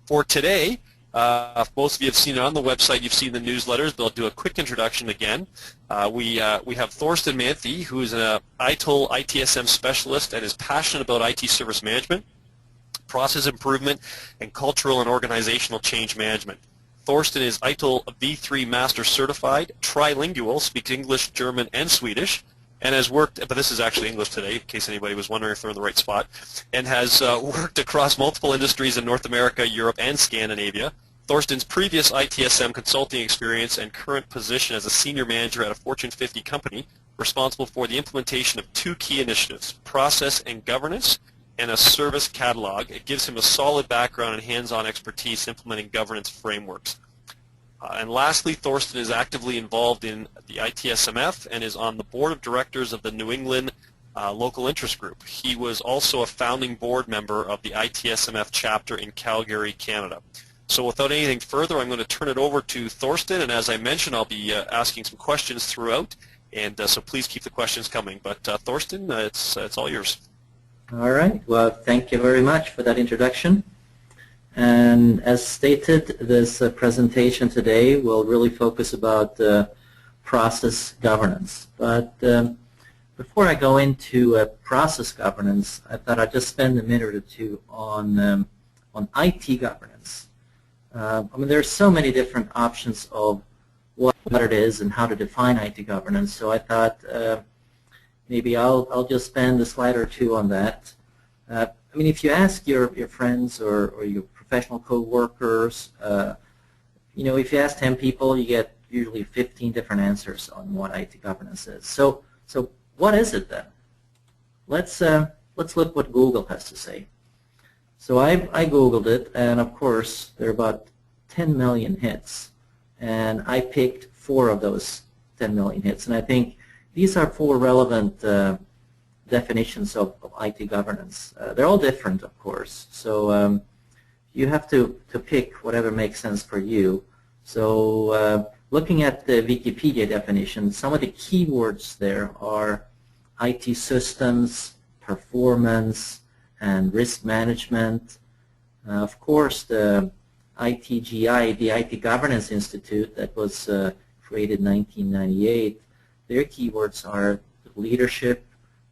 For today, most of you have seen it on the website, you've seen the newsletters, but I'll do a quick introduction again. We have Thorsten Manthey, who is an ITIL ITSM specialist and is passionate about IT service management, process improvement, and cultural and organizational change management. Thorsten is ITIL V3 Master Certified, trilingual, speaks English, German, and Swedish, and has worked, but this is actually English today, in case anybody was wondering if they're in the right spot, and has worked across multiple industries in North America, Europe, and Scandinavia. Thorsten's previous ITSM consulting experience and current position as a senior manager at a Fortune 50 company, responsible for the implementation of 2 key initiatives, process and governance, and a service catalog. It gives him a solid background and hands-on expertise implementing governance frameworks. And lastly, Thorsten is actively involved in the ITSMF and is on the board of directors of the New England Local Interest Group. He was also a founding board member of the ITSMF chapter in Calgary, Canada. So without anything further, I'm going to turn it over to Thorsten, and as I mentioned, I'll be asking some questions throughout, and so please keep the questions coming. But Thorsten, it's all yours. All right. Well, thank you very much for that introduction. And as stated, this presentation today will really focus about process governance. But before I go into process governance, I thought I'd just spend a minute or two on IT governance. I mean, there are so many different options of what it is and how to define IT governance. So I thought maybe I'll just spend a slide or two on that. I mean, if you ask your friends or your professional co-workers, you know, if you ask 10 people, you get usually 15 different answers on what IT governance is. So what is it then? Let's look what Google has to say. So I Googled it, and of course there are about 10 million hits, and I picked 4 of those 10 million hits, and I think these are 4 relevant definitions of IT governance. They're all different, of course, so you have to pick whatever makes sense for you. So looking at the Wikipedia definition, some of the keywords there are IT systems, performance, and risk management. Of course, the ITGI, the IT Governance Institute, that was created in 1998, their keywords are leadership,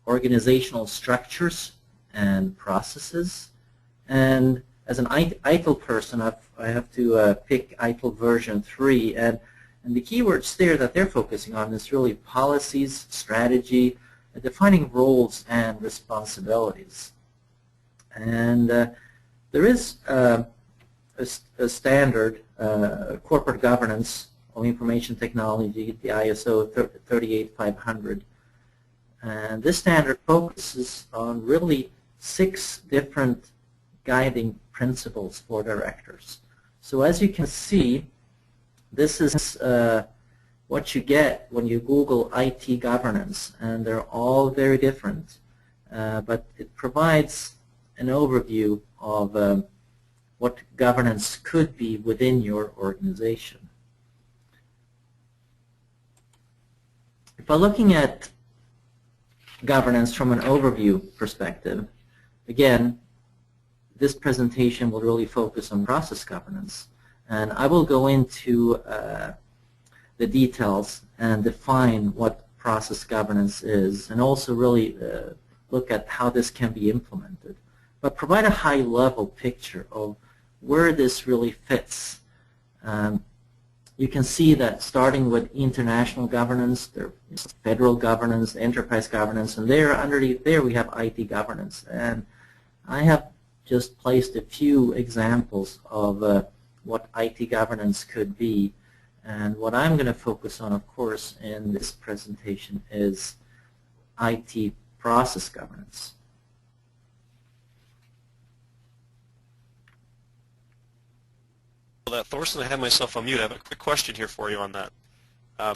organizational structures, and processes. And as an ITIL person, I have to pick ITIL version 3, and the keywords there that they're focusing on is really policies, strategy, defining roles and responsibilities. And there is a standard corporate governance of information technology, the ISO 38500. And this standard focuses on really 6 different guiding principles for directors. So as you can see, this is what you get when you Google IT governance, and they're all very different, but it provides an overview of what governance could be within your organization. If we're looking at governance from an overview perspective, again, this presentation will really focus on process governance, and I will go into the details and define what process governance is, and also really look at how this can be implemented, but provide a high-level picture of where this really fits. You can see that starting with international governance, there's federal governance, enterprise governance, and there underneath there we have IT governance. And I have just placed a few examples of what IT governance could be. And what I'm going to focus on, of course, in this presentation is IT process governance. Thorsten, I have myself on mute. I have a quick question here for you on that.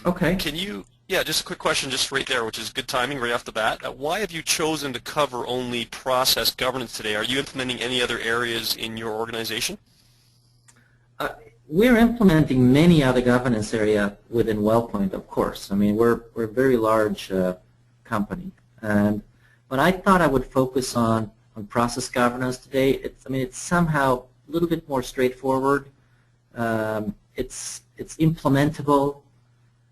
Okay. Can you, just a quick question just right there, which is good timing right off the bat. Why have you chosen to cover only process governance today? Are you implementing any other areas in your organization? We're implementing many other governance areas within WellPoint, of course. I mean, we're a very large company. But I thought I would focus on process governance today. It's somehow little bit more straightforward. It's implementable,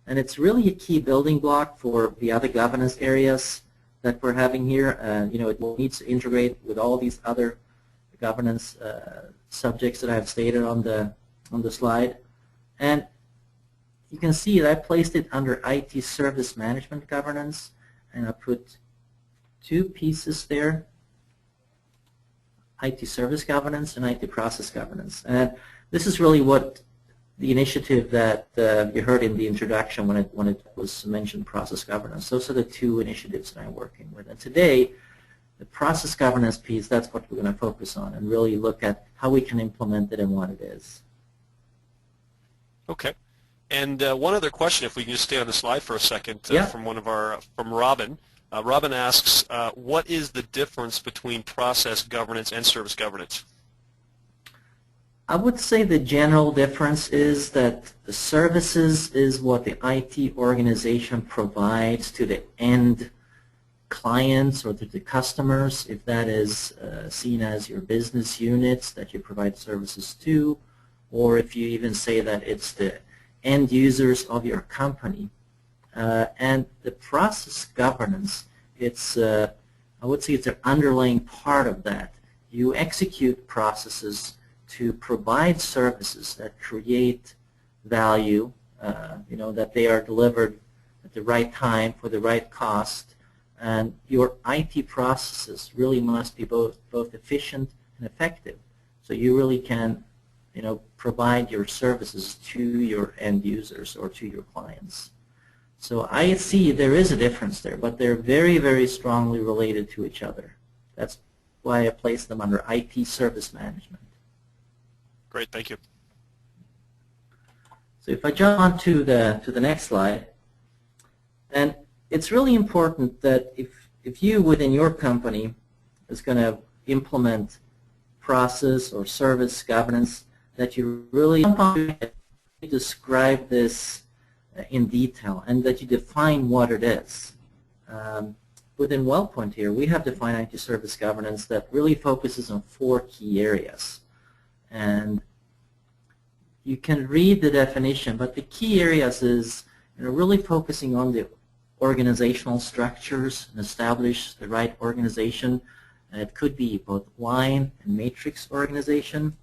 and it's really a key building block for the other governance areas that we're having here. It needs to integrate with all these other governance subjects that I've stated on the slide. And you can see that I placed it under IT service management governance, and I put two pieces there: IT service governance and IT process governance. And this is really what the initiative that you heard in the introduction when it was mentioned, process governance. Those are the two initiatives that I'm working with. And today, the process governance piece, that's what we're going to focus on and really look at how we can implement it and what it is. Okay. And one other question, if we can just stay on the slide for a second, Yeah. from Robin. Robin asks, what is the difference between process governance and service governance? I would say the general difference is that the services is what the IT organization provides to the end clients or to the customers, if that is seen as your business units that you provide services to, or if you even say that it's the end users of your company. And the process governance, I would say it's an underlying part of that. You execute processes to provide services that create value, that they are delivered at the right time for the right cost. And your IT processes really must be both efficient and effective. So you really can provide your services to your end users or to your clients. So I see there is a difference there, but they're very, very strongly related to each other. That's why I place them under IT service management. Great, thank you. So if I jump on to the next slide, and it's really important that if you within your company is going to implement process or service governance, that you really describe this in detail and that you define what it is. Within WellPoint here, we have defined IT service governance that really focuses on 4 key areas. And you can read the definition, but the key areas is really focusing on the organizational structures and establish the right organization. And it could be both line and matrix organization.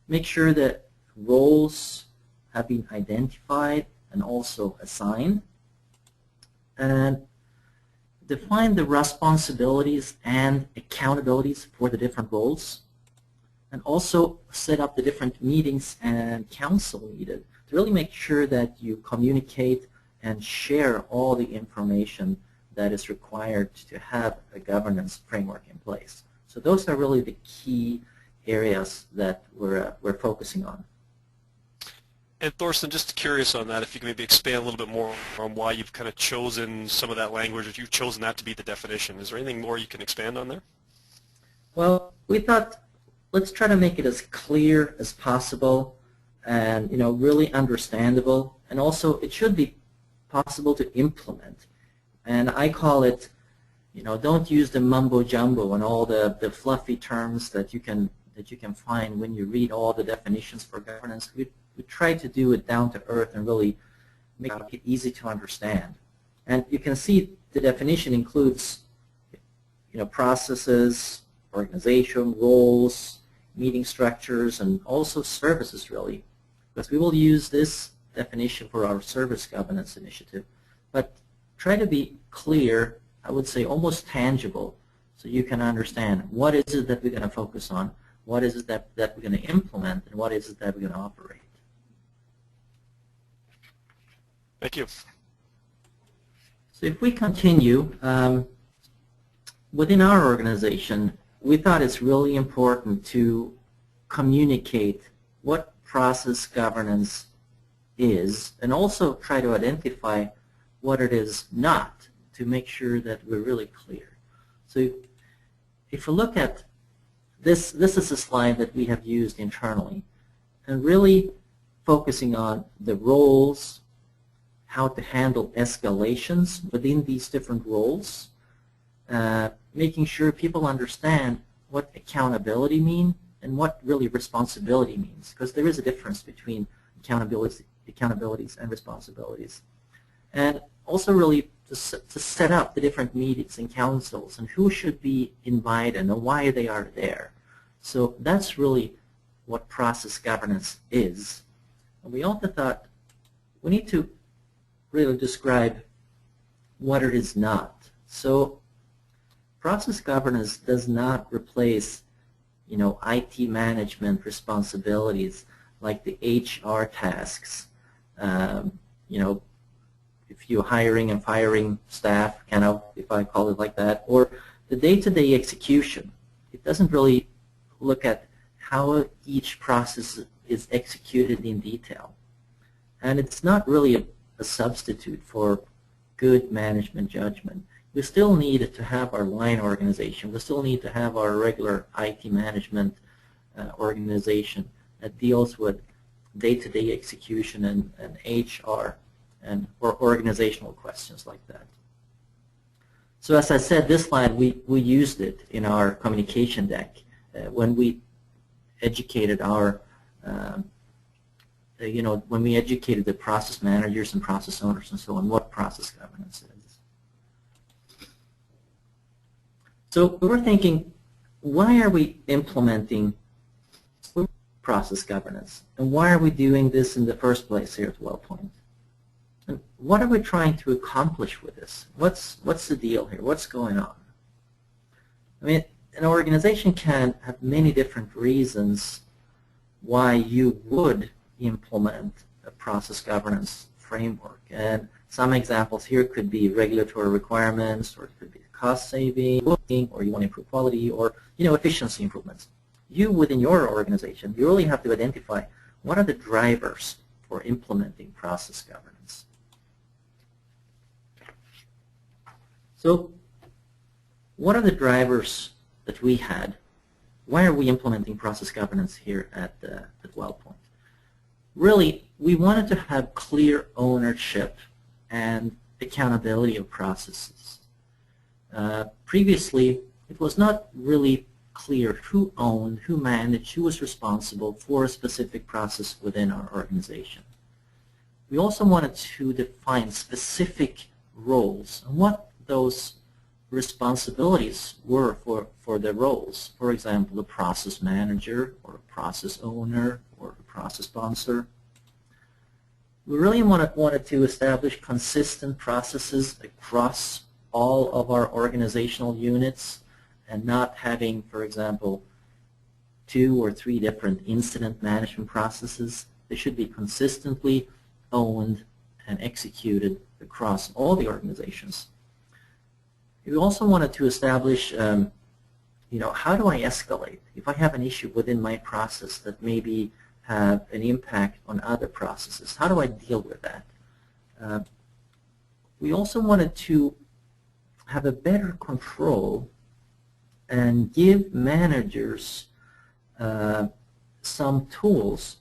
Make sure that roles have been identified and also assigned. And define the responsibilities and accountabilities for the different roles. And also set up the different meetings and council needed to really make sure that you communicate and share all the information that is required to have a governance framework in place. So those are really the key areas that we're focusing on. And Thorsten, just curious on that, if you can maybe expand a little bit more on why you've kind of chosen some of that language, or you've chosen that to be the definition. Is there anything more you can expand on there? Well, we thought, let's try to make it as clear as possible and really understandable, and also it should be possible to implement. And I call it, don't use the mumbo jumbo and all the fluffy terms that you can find when you read all the definitions for governance. We try to do it down to earth and really make it easy to understand. And you can see the definition includes processes, organization, roles, meeting structures, and also services, really, because we will use this definition for our service governance initiative. But try to be clear, I would say almost tangible, so you can understand what is it that we're going to focus on, what is it that we're going to implement, and what is it that we're going to operate. Thank you. So if we continue, within our organization, we thought it's really important to communicate what process governance is and also try to identify what it is not to make sure that we're really clear. So if we look at this is a slide that we have used internally and really focusing on the roles, how to handle escalations within these different roles, making sure people understand what accountability means and what really responsibility means, because there is a difference between accountabilities and responsibilities. And also really to set up the different meetings and councils and who should be invited and why they are there. So that's really what process governance is. And we also thought we need to really describe what it is not. So process governance does not replace, IT management responsibilities like the HR tasks, if you're hiring and firing staff, if I call it like that, or the day-to-day execution. It doesn't really look at how each process is executed in detail. And it's not really a substitute for good management judgment. We still need to have our line organization. We still need to have our regular IT management organization that deals with day-to-day execution and HR or organizational questions like that. So as I said, this slide, we used it in our communication deck when we educated our, when we educated the process managers and process owners and so on, what process governance is. So we're thinking, why are we implementing process governance? And why are we doing this in the first place here at WellPoint? And what are we trying to accomplish with this? What's the deal here? What's going on? I mean, an organization can have many different reasons why you would implement a process governance framework. And some examples here could be regulatory requirements, or it could be cost saving, or you want to improve quality, or efficiency improvements. You within your organization, you really have to identify what are the drivers for implementing process governance. So what are the drivers that we had? Why are we implementing process governance here at WellPoint? Really, we wanted to have clear ownership and accountability of processes. Previously, it was not really clear who owned, who managed, who was responsible for a specific process within our organization. We also wanted to define specific roles and what those responsibilities were for the roles. For example, the process manager or a process owner or a process sponsor. We really wanted to establish consistent processes across all of our organizational units and not having, for example, 2 or 3 different incident management processes. They should be consistently owned and executed across all the organizations. We also wanted to establish, how do I escalate? If I have an issue within my process that maybe have an impact on other processes, how do I deal with that? We also wanted to have a better control and give managers some tools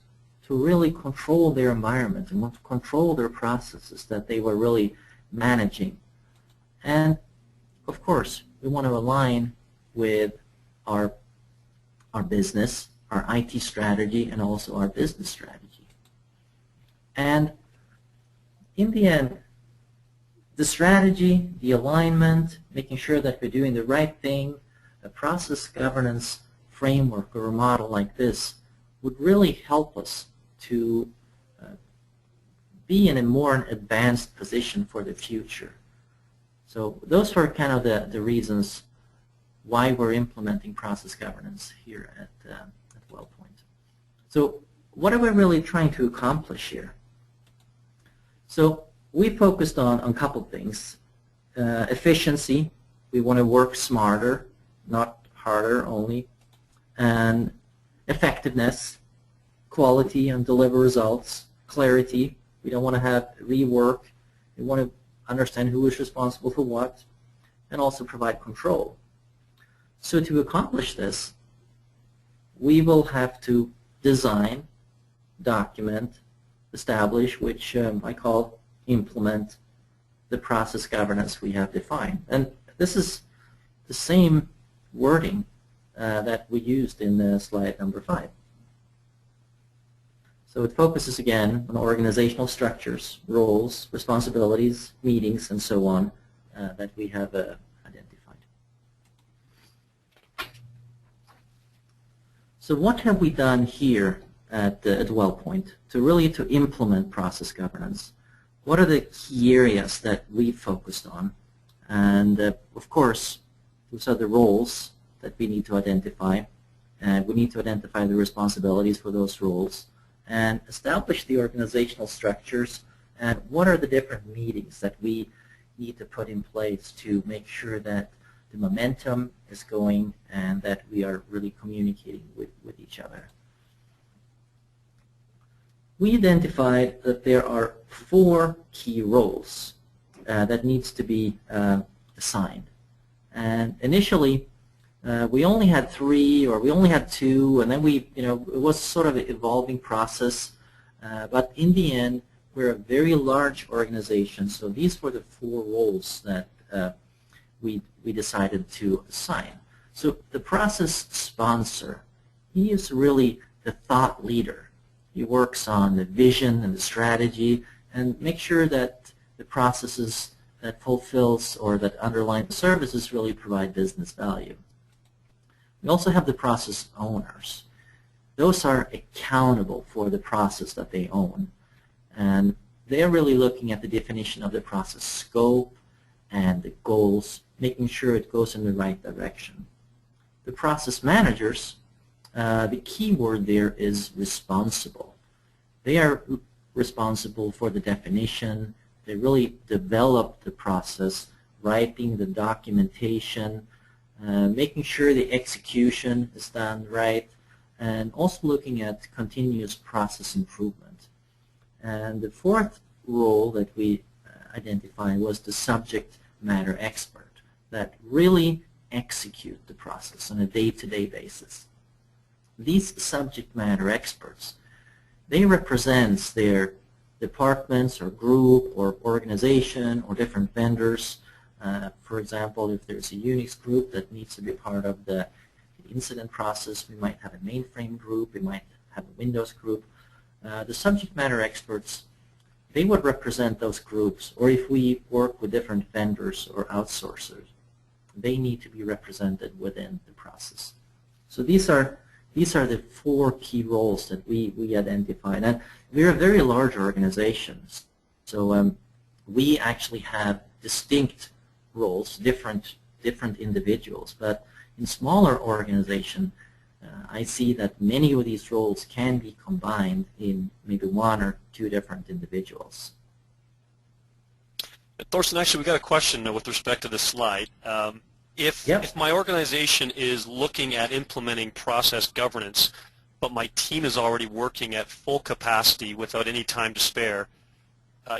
to really control their environment and to control their processes that they were really managing. And of course, we want to align with our business, our IT strategy, and also our business strategy. And in the end, the strategy, the alignment, making sure that we're doing the right thing, a process governance framework or a model like this would really help us to be in a more advanced position for the future. So those were kind of the reasons why we're implementing process governance here at WellPoint. So what are we really trying to accomplish here? So we focused on a couple things. Efficiency, we want to work smarter, not harder only. And effectiveness, quality and deliver results. Clarity, we don't want to have rework. We want to understand who is responsible for what, and also provide control. So to accomplish this, we will have to design, document, establish, which I call implement, the process governance we have defined. And this is the same wording that we used in slide number 5. So it focuses again on organizational structures, roles, responsibilities, meetings, and so on that we have identified. So what have we done here at WellPoint to implement process governance? What are the key areas that we focused on? And of course, those are the roles that we need to identify. We need to identify the responsibilities for those roles and establish the organizational structures and what are the different meetings that we need to put in place to make sure that the momentum is going and that we are really communicating with each other. We identified that there are 4 key roles that needs to be assigned. And initially, we only had 3 or we only had 2, and then it was sort of an evolving process. But in the end, we're a very large organization, so these were the 4 roles that we decided to assign. So the process sponsor, he is really the thought leader. He works on the vision and the strategy and make sure that the processes that fulfills or that underline the services really provide business value. We also have the process owners. Those are accountable for the process that they own. And they're really looking at the definition of the process scope and the goals, making sure it goes in the right direction. The process managers, the key word there is responsible. They are responsible for the definition. They really develop the process, writing the documentation, making sure the execution is done right, and also looking at continuous process improvement. And the 4th role that we identified was the subject matter expert that really execute the process on a day-to-day basis. These subject matter experts, they represent their departments or group or organization or different vendors. For example, if there's a Unix group that needs to be part of the incident process, we might have a mainframe group, we might have a Windows group. The subject matter experts, they would represent those groups, or if we work with different vendors or outsourcers, they need to be represented within the process. So these are the 4 key roles that we identified. And we're a very large organization, so we actually have distinct roles, different individuals. But in smaller organizations, I see that many of these roles can be combined in maybe 1 or 2 different individuals. Thorsten, actually, we got a question with respect to this slide. If my organization is looking at implementing process governance, but my team is already working at full capacity without any time to spare,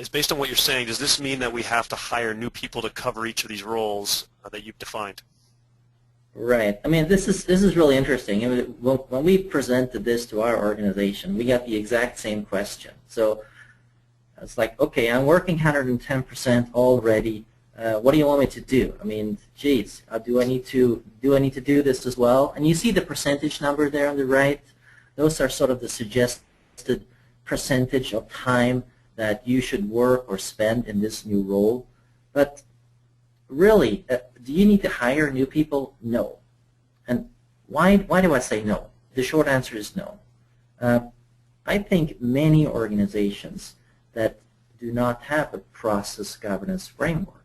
is based on what you're saying, does this mean that we have to hire new people to cover each of these roles that you've defined? Right. I mean, this is really interesting. When we presented this to our organization, we got the exact same question. So it's like, okay, I'm working 110% already. What do you want me to do? I mean, geez, do I need to do this as well? And you see the percentage number there on the right. Those are sort of the suggested percentage of time that you should work or spend in this new role. But really, do you need to hire new people? No. And why do I say no? The short answer is no. I think many organizations that do not have a process governance framework,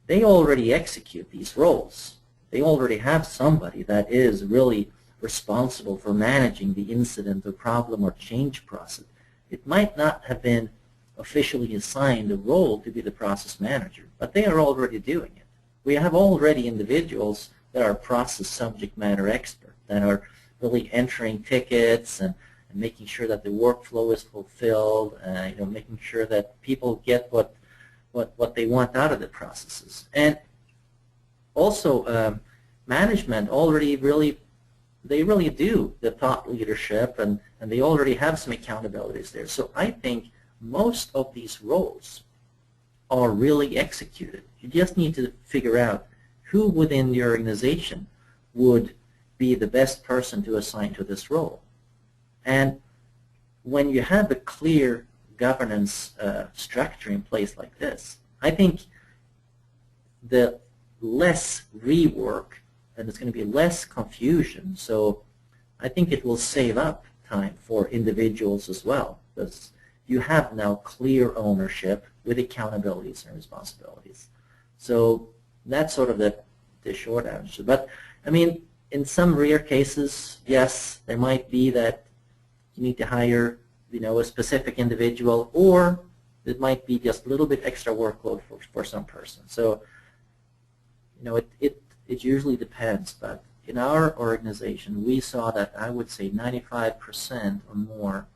they already execute these roles. They already have somebody that is really responsible for managing the incident or problem or change process. It might not have been officially assigned a role to be the process manager, but they are already doing it. We have already individuals that are process subject matter experts that are really entering tickets and making sure that the workflow is fulfilled, making sure that people get what they want out of the processes. And also management already really do the thought leadership and they already have some accountabilities there. So I think most of these roles are really executed. You just need to figure out who within the organization would be the best person to assign to this role. And when you have a clear governance structure in place like this, I think the less rework and there's going to be less confusion. So I think it will save up time for individuals as well, because you have now clear ownership with accountabilities and responsibilities. So that's sort of the short answer. But I mean, in some rare cases, yes, there might be that you need to hire, a specific individual, or it might be just a little bit extra workload for some person. So, it usually depends. But in our organization, we saw that I would say 95% or more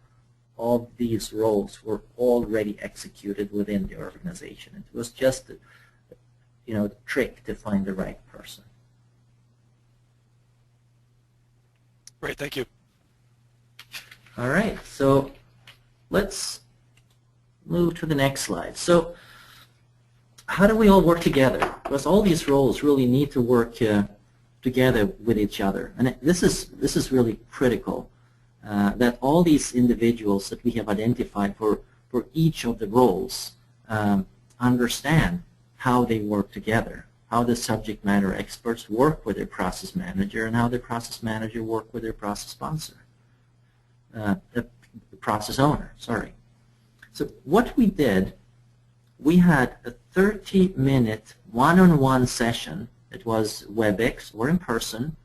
of these roles were already executed within the organization. It was just, the trick to find the right person. Great, thank you. All right, so let's move to the next slide. So how do we all work together? Because all these roles really need to work together with each other. And this is really critical, that all these individuals that we have identified for each of the roles understand how they work together, how the subject matter experts work with their process manager, and how the process manager work with their process sponsor. The process owner, sorry. So what we did, we had a 30-minute one-on-one session. It was WebEx or in person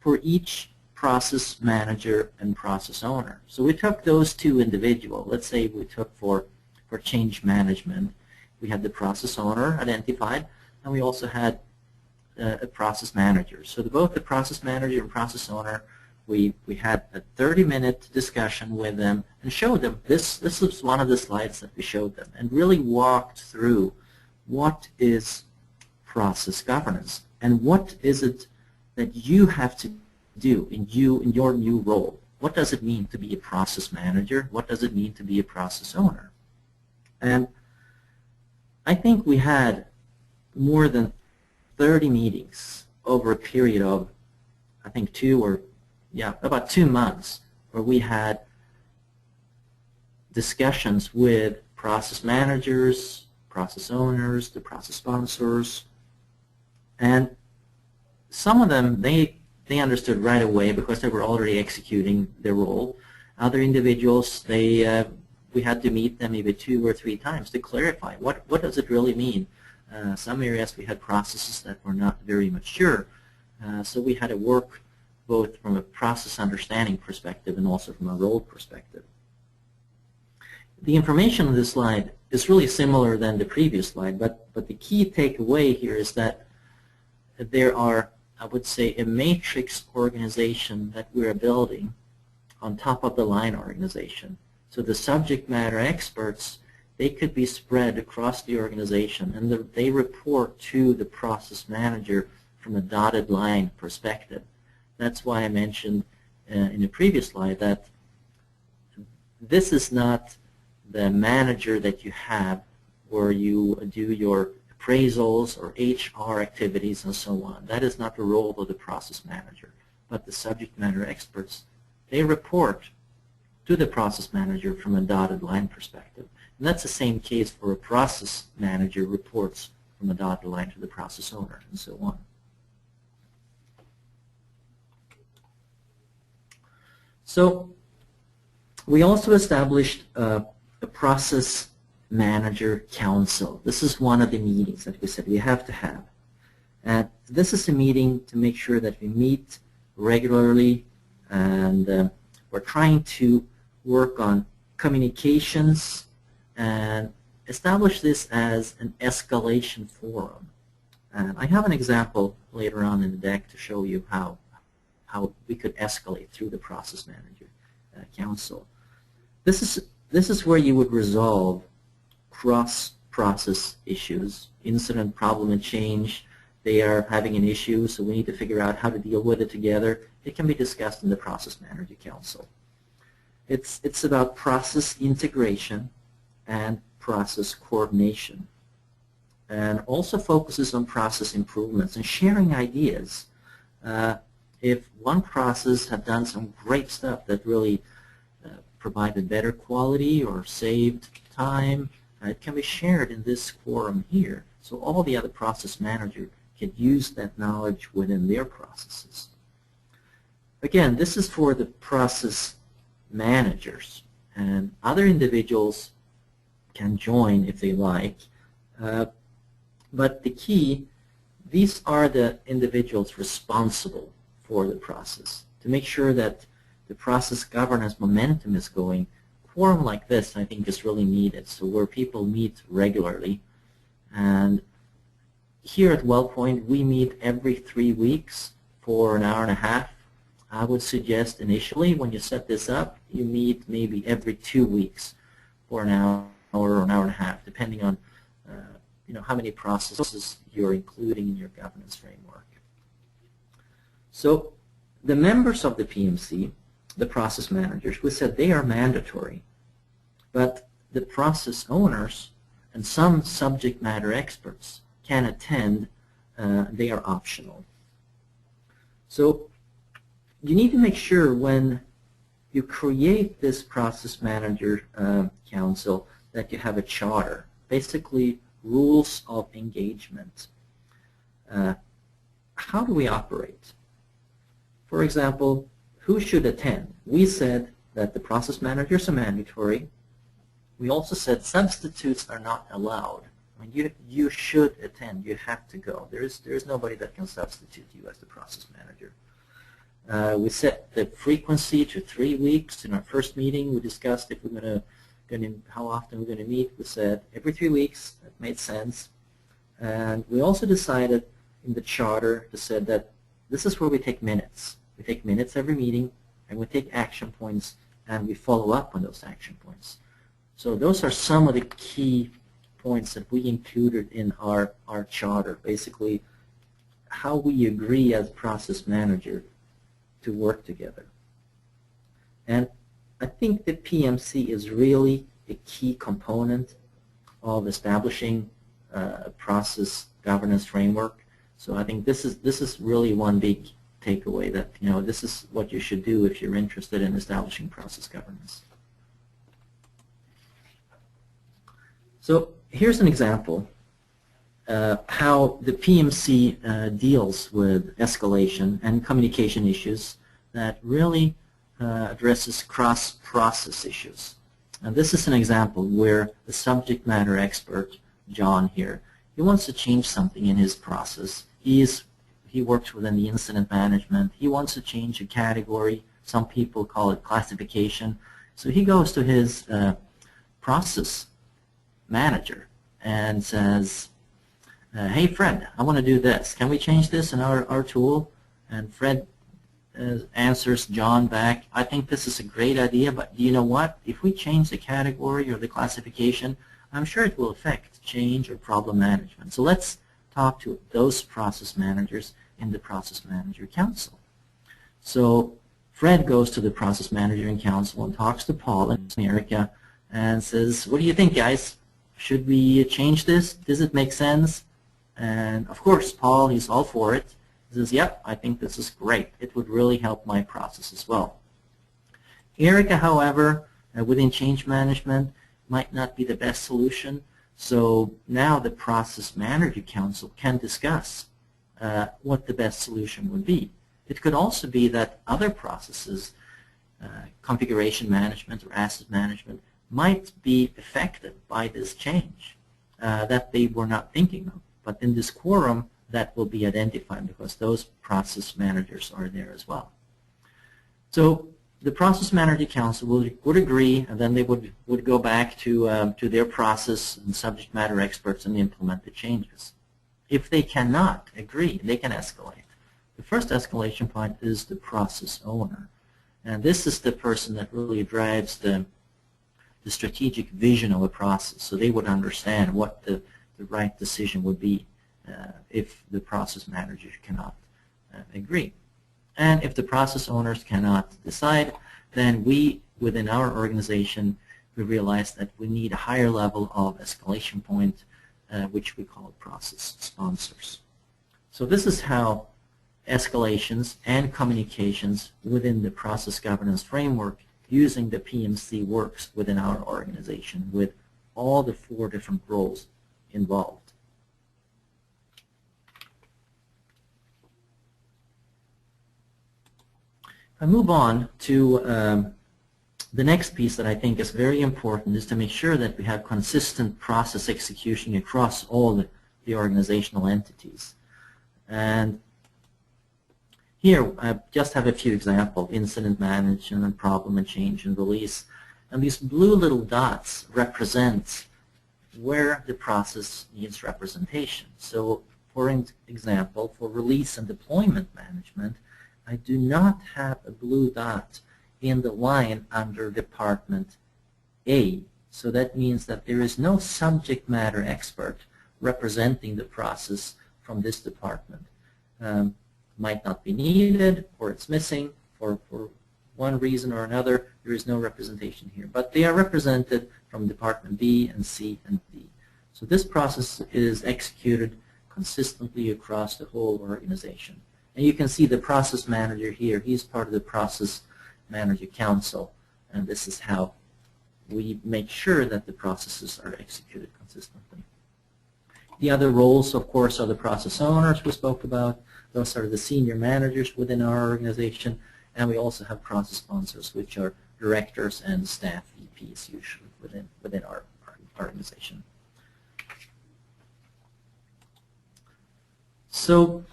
for each process manager and process owner. So we took those two individuals. Let's say we took for change management, we had the process owner identified, and we also had a process manager. So both the process manager and process owner, we had a 30-minute discussion with them and showed them, this was one of the slides that we showed them, and really walked through what is process governance and what is it that you have to do in your new role. What does it mean to be a process manager? What does it mean to be a process owner? And I think we had more than 30 meetings over a period of, I think, about 2 months, where we had discussions with process managers, process owners, the process sponsors, and some of them, they understood right away because they were already executing their role. Other individuals, we had to meet them maybe 2 or 3 times to clarify what does it really mean. Some areas we had processes that were not very mature, so we had to work both from a process understanding perspective and also from a role perspective. The information on this slide is really similar than the previous slide, but the key takeaway here is that there are, I would say, a matrix organization that we're building on top of the line organization. So the subject matter experts, they could be spread across the organization, and they report to the process manager from a dotted line perspective. That's why I mentioned in the previous slide that this is not the manager that you have where you do your appraisals or HR activities and so on. That is not the role of the process manager. But the subject matter experts, they report to the process manager from a dotted line perspective. And that's the same case for a process manager reports from a dotted line to the process owner and so on. So we also established a process manager council. This is one of the meetings that we said we have to have. And this is a meeting to make sure that we meet regularly, and we're trying to work on communications and establish this as an escalation forum. And I have an example later on in the deck to show you how we could escalate through the process manager council. This is where you would resolve cross-process issues, incident, problem, and change. They are having an issue, so we need to figure out how to deal with it together. It can be discussed in the process manager council. It's about process integration and process coordination, and also focuses on process improvements and sharing ideas. if one process had done some great stuff that really provided better quality or saved time, it can be shared in this forum here. So all the other process managers can use that knowledge within their processes. Again, this is for the process managers, and other individuals can join if they like. But the key, these are the individuals responsible for the process. To make sure that the process governance momentum is going, forum like this I think is really needed, so where people meet regularly. And here at WellPoint we meet every 3 weeks for an hour and a half. I would suggest initially when you set this up you meet maybe every 2 weeks for an hour or an hour and a half, depending on how many processes you're including in your governance framework. So the members of the PMC, the process managers, we said they are mandatory, but the process owners and some subject matter experts can attend. They are optional. So you need to make sure when you create this process manager council that you have a charter, basically rules of engagement. How do we operate? For example, who should attend? We said that the process managers are mandatory. We also said substitutes are not allowed. I mean, you should attend. You have to go. There's nobody that can substitute you as the process manager. We set the frequency to 3 weeks. In our first meeting, we discussed if we're going to how often we're going to meet. We said every 3 weeks. That made sense. And we also decided in the charter to say that this is where we take minutes. We take minutes every meeting, and we take action points, and we follow up on those action points. So those are some of the key points that we included in our charter, basically how we agree as process manager to work together. And I think the PMC is really a key component of establishing a process governance framework. So I think this is really one big takeaway, that this is what you should do if you're interested in establishing process governance. So here's an example how the PMC deals with escalation and communication issues that really addresses cross-process issues. And this is an example where the subject matter expert, John here, he wants to change something in his process. He works within the incident management. He wants to change a category. Some people call it classification. So he goes to his process manager and says, hey Fred, I want to do this. Can we change this in our tool? And Fred answers John back, I think this is a great idea, but you know what? If we change the category or the classification, I'm sure it will affect change or problem management. So let's talk to those process managers in the process manager council. So Fred goes to the process manager in council and talks to Paul and Erica and says, what do you think, guys? Should we change this? Does it make sense? And of course, Paul, he's all for it. He says, yep, I think this is great. It would really help my process as well. Erica, however, within change management, might not be the best solution. So now the process manager council can discuss what the best solution would be. It could also be that other processes, configuration management or asset management, might be affected by this change that they were not thinking of. But in this quorum, that will be identified because those process managers are there as well. So the process manager council would agree, and then they would go back to their process and subject matter experts and implement the changes. If they cannot agree, they can escalate. The first escalation point is the process owner. And this is the person that really drives the strategic vision of a process. So they would understand what the right decision would be if the process manager cannot agree. And if the process owners cannot decide, then we, within our organization, we realize that we need a higher level of escalation point, which we call process sponsors. So this is how escalations, and communications within the process governance framework using the PMC works within our organization with all the 4 different roles involved. If I move on to the next piece that I think is very important is to make sure that we have consistent process execution across all the organizational entities. And here I just have a few examples: incident management, problem and change and release. And these blue little dots represent where the process needs representation. So for example, for release and deployment management, I do not have a blue dot in the line under Department A. So that means that there is no subject matter expert representing the process from this department. Might not be needed, or it's missing for one reason or another. There is no representation here. But they are represented from Department B and C and D. So this process is executed consistently across the whole organization. And you can see the process manager here. He's part of the process manager council, and this is how we make sure that the processes are executed consistently. The other roles, of course, are the process owners we spoke about. Those are the senior managers within our organization, and we also have process sponsors, which are directors and staff VPs usually within our organization. So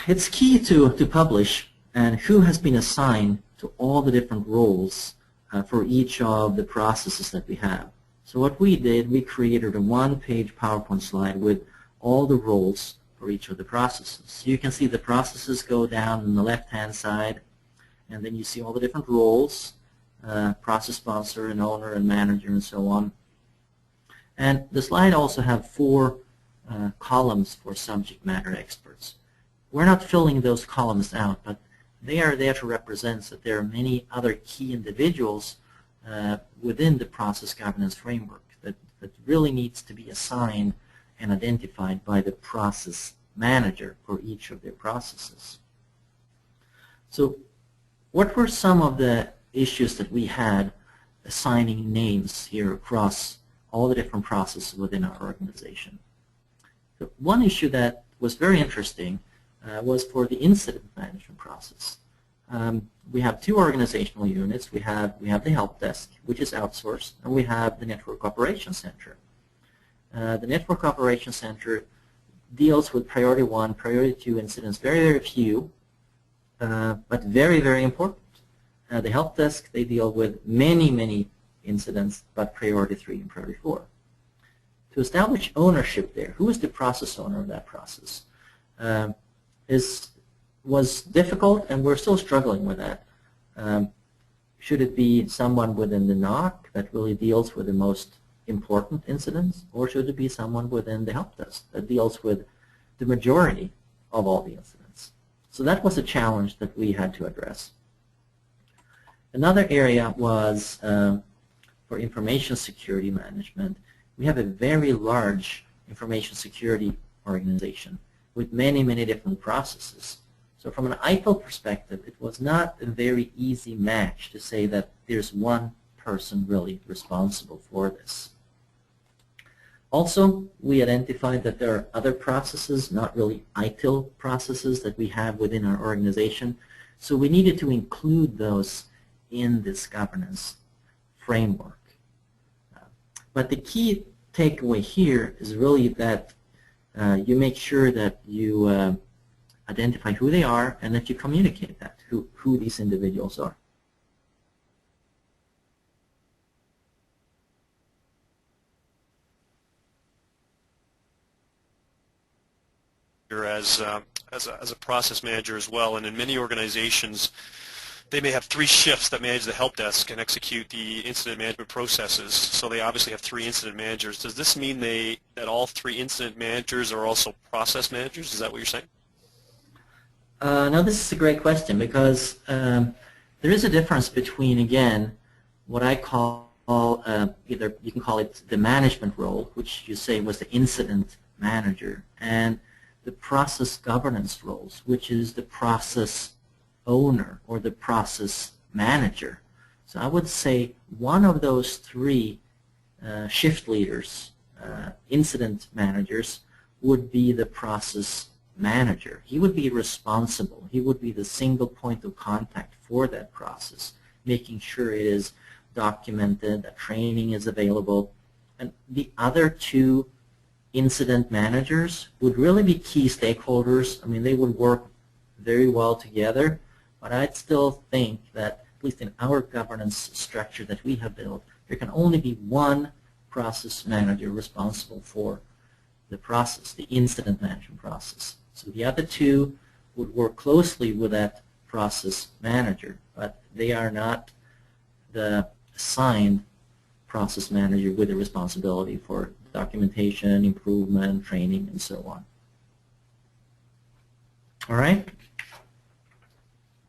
it's key to publish and who has been assigned to all the different roles for each of the processes that we have. So what we did, we created a one-page PowerPoint slide with all the roles for each of the processes. So you can see the processes go down on the left-hand side, and then you see all the different roles, process sponsor and owner and manager and so on. And the slide also have 4 columns for subject matter experts. We're not filling those columns out, but they are there to represent that there are many other key individuals within the process governance framework that really needs to be assigned and identified by the process manager for each of their processes. So what were some of the issues that we had assigning names here across all the different processes within our organization? So one issue that was very interesting was for the incident management process. We have 2 organizational units. We have the help desk, which is outsourced, and we have the network operations center. The network operations center deals with priority 1, priority 2 incidents, very, very few, but very, very important. The help desk, they deal with many, many incidents, but priority 3 and priority 4. To establish ownership there, who is the process owner of that process, was difficult, and we're still struggling with that. Should it be someone within the NOC that really deals with the most important incidents, or should it be someone within the help desk that deals with the majority of all the incidents? So that was a challenge that we had to address. Another area was for information security management. We have a very large information security organization with many, many different processes. So from an ITIL perspective, it was not a very easy match to say that there's one person really responsible for this. Also, we identified that there are other processes, not really ITIL processes, that we have within our organization. So we needed to include those in this governance framework. But the key takeaway here is really that you make sure that you identify who they are and that you communicate that, who these individuals are. As a process manager as well, and in many organizations they may have 3 shifts that manage the help desk and execute the incident management processes, so they obviously have 3 incident managers. Does this mean that all 3 incident managers are also process managers? Is that what you're saying? No, this is a great question, because there is a difference between, again, what I call either you can call it the management role, which you say was the incident manager, and the process governance roles, which is the process owner or the process manager. So I would say one of those three shift leaders, incident managers, would be the process manager. He would be responsible. He would be the single point of contact for that process, making sure it is documented, that training is available. And the other two incident managers would really be key stakeholders. I mean, they would work very well together, but I'd still think that, at least in our governance structure that we have built, there can only be one process manager responsible for the process, the incident management process. So the other two would work closely with that process manager, but they are not the assigned process manager with the responsibility for documentation, improvement, training, and so on. All right?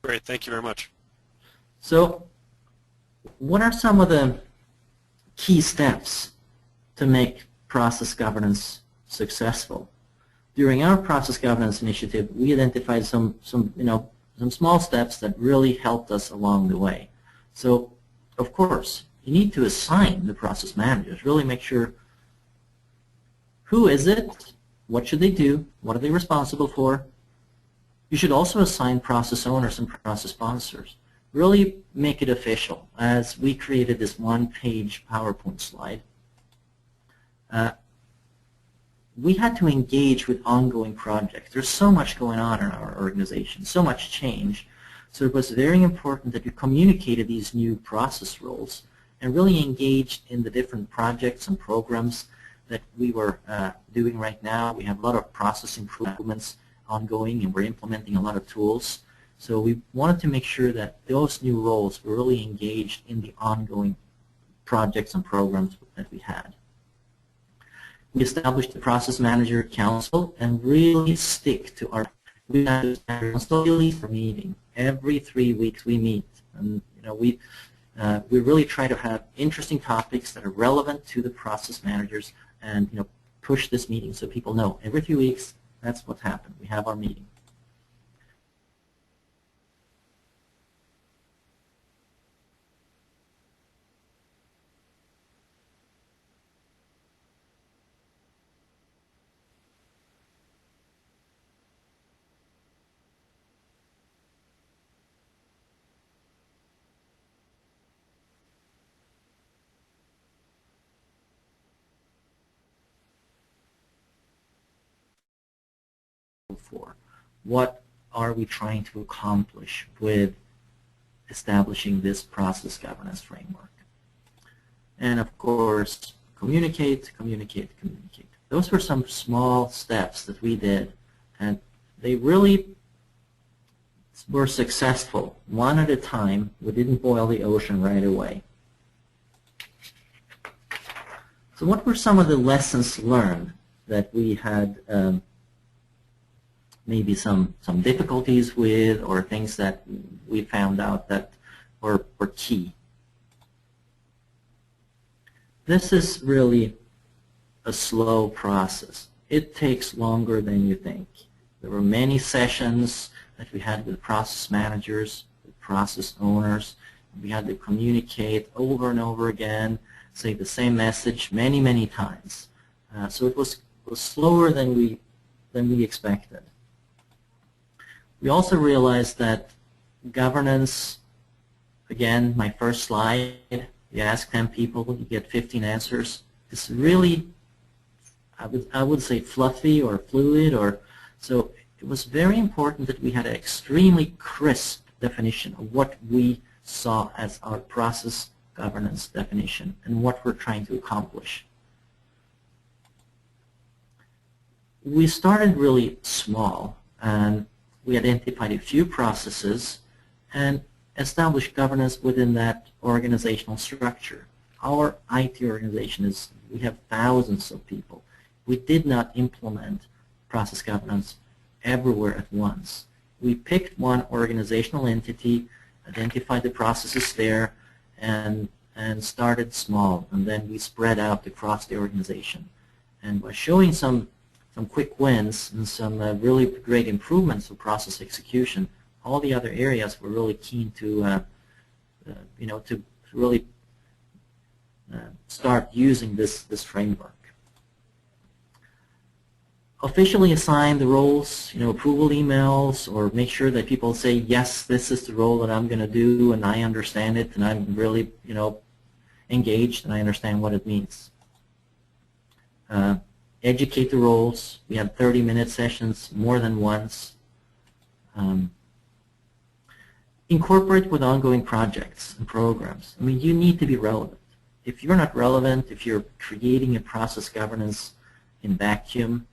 Great, thank you very much. So what are some of the key steps to make process governance successful? During our process governance initiative, we identified some small steps that really helped us along the way. So, of course, you need to assign the process managers. Really make sure who is it, what should they do, what are they responsible for. You should also assign process owners and process sponsors. Really make it official, as we created this one-page PowerPoint slide. We had to engage with ongoing projects. There's so much going on in our organization, so much change. So it was very important that we communicated these new process roles and really engaged in the different projects and programs that we were doing right now. We have a lot of process improvements ongoing, and we're implementing a lot of tools. So we wanted to make sure that those new roles were really engaged in the ongoing projects and programs that we had. We established the Process Manager Council and really stick to our daily meeting. Every 3 weeks we meet, and we really try to have interesting topics that are relevant to the process managers, and push this meeting so people know every 3 weeks that's what happened. We have our meeting. For what are we trying to accomplish with establishing this process governance framework? And of course, communicate, communicate, communicate. Those were some small steps that we did, and they really were successful. One at a time. We didn't boil the ocean right away. So what were some of the lessons learned that we had maybe some difficulties with, or things that we found out that were key? This is really a slow process. It takes longer than you think. There were many sessions that we had with process managers, with process owners. We had to communicate over and over again, say the same message many, many times. So it was slower than we expected. We also realized that governance, again, my first slide, you ask 10 people, you get 15 answers. It's really, I would say, fluffy or fluid, so it was very important that we had an extremely crisp definition of what we saw as our process governance definition and what we're trying to accomplish. We started really small, and we identified a few processes and established governance within that organizational structure. Our IT organization we have thousands of people. We did not implement process governance everywhere at once. We picked one organizational entity, identified the processes there, and started small, and then we spread out across the organization. And by showing some quick wins and some really great improvements of process execution, all the other areas we're really keen to, to really start using this framework. Officially assign the roles, approval emails, or make sure that people say, yes, this is the role that I'm going to do, and I understand it, and I'm really, engaged, and I understand what it means. Educate the roles. We have 30-minute sessions more than once. Incorporate with ongoing projects and programs. I mean, you need to be relevant. If you're not relevant, if you're creating a process governance in vacuum,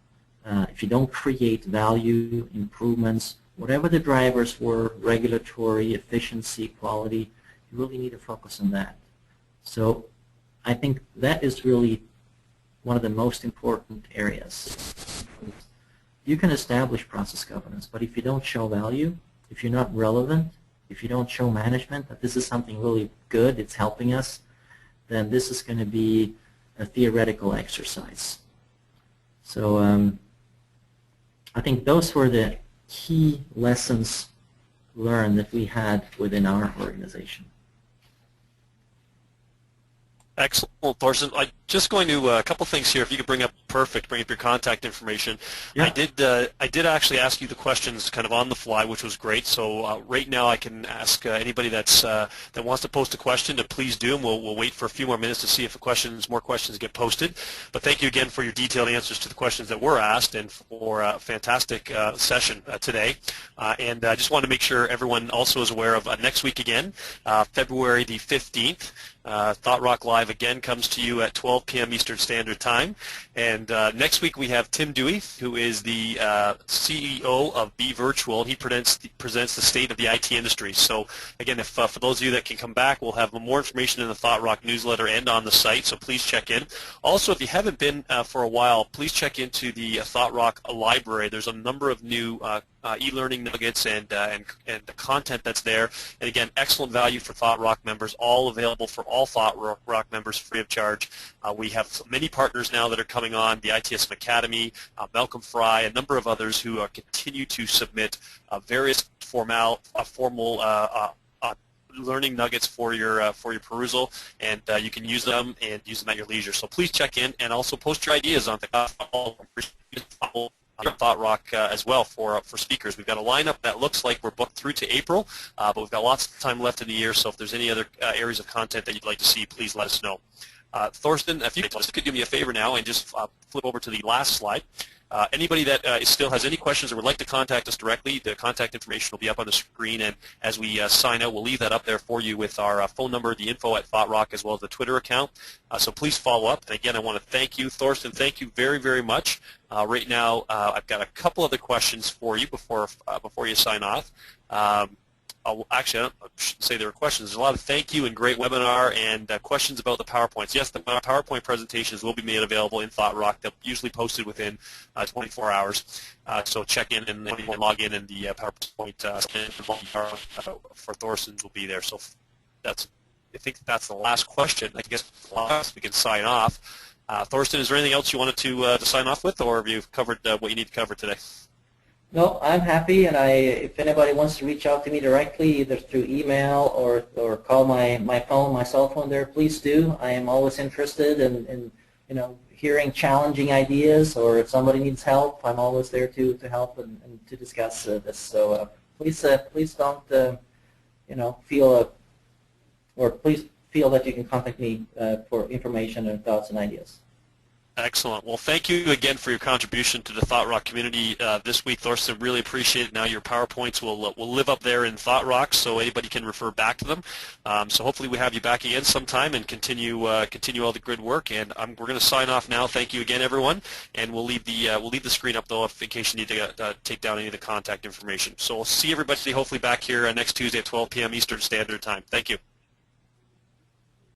if you don't create value, improvements, whatever the drivers were, regulatory, efficiency, quality, you really need to focus on that. So I think that is really one of the most important areas. You can establish process governance, but if you don't show value, if you're not relevant, if you don't show management that this is something really good, it's helping us, then this is going to be a theoretical exercise. So I think those were the key lessons learned that we had within our organization. Excellent, Thorsten. I'm just going to a couple things here. If you could bring up your contact information. Yeah. I did actually ask you the questions kind of on the fly, which was great. So right now I can ask anybody that wants to post a question to please do, and we'll wait for a few more minutes to see if more questions get posted. But thank you again for your detailed answers to the questions that were asked, and for a fantastic session today. And I just want to make sure everyone also is aware of next week again, February the 15th. Thought Rock Live again comes to you at 12 p.m. Eastern Standard Time. And next week we have Tim Dewey, who is the CEO of Be Virtual. He presents the state of the IT industry. So again, if for those of you that can come back, we'll have more information in the Thought Rock newsletter and on the site, so please check in. Also, if you haven't been for a while, please check into the Thought Rock library. There's a number of new e-learning nuggets and the content that's there. And again, excellent value for Thought Rock members, all available for all Thought Rock members free of charge. We have many partners now that are coming on, the ITSM Academy, Malcolm Fry, a number of others who continue to submit various formal learning nuggets for your perusal, and you can use them at your leisure. So please check in, and also post your ideas on the Thought Rock as well for speakers. We've got a lineup that looks like we're booked through to April, but we've got lots of time left in the year, so if there's any other areas of content that you'd like to see, please let us know. Thorsten, if you could do me a favor now and just flip over to the last slide. Anybody that still has any questions or would like to contact us directly, the contact information will be up on the screen, and as we sign out, we'll leave that up there for you with our phone number, the info at Thought Rock, as well as the Twitter account. So please follow up. And again, I want to thank you, Thorsten. Thank you very, very much. Right now, I've got a couple other questions for you before you sign off. Actually, I shouldn't say there were questions. There's a lot of thank you and great webinar and questions about the PowerPoints. Yes, the PowerPoint presentations will be made available in Thought Rock. They're usually posted within 24 hours. So check in and log in, and the PowerPoint for Thorsten's will be there. So I think that's the last question. I guess we can sign off. Thorsten, is there anything else you wanted to sign off with, or have you covered what you need to cover today? No, I'm happy, and if anybody wants to reach out to me directly, either through email or call my cell phone there, please do. I am always interested in hearing challenging ideas, or if somebody needs help, I'm always there to help and to discuss this. So please don't please feel that you can contact me for information and thoughts and ideas. Excellent. Well, thank you again for your contribution to the Thought Rock community this week, Thorsten. Really appreciate it. Now your PowerPoints will live up there in Thought Rock, so anybody can refer back to them. So hopefully we have you back again sometime and continue all the good work. And we're going to sign off now. Thank you again, everyone. And we'll leave the screen up though, in case you need to take down any of the contact information. So we'll see everybody hopefully back here next Tuesday at 12 p.m. Eastern Standard Time. Thank you.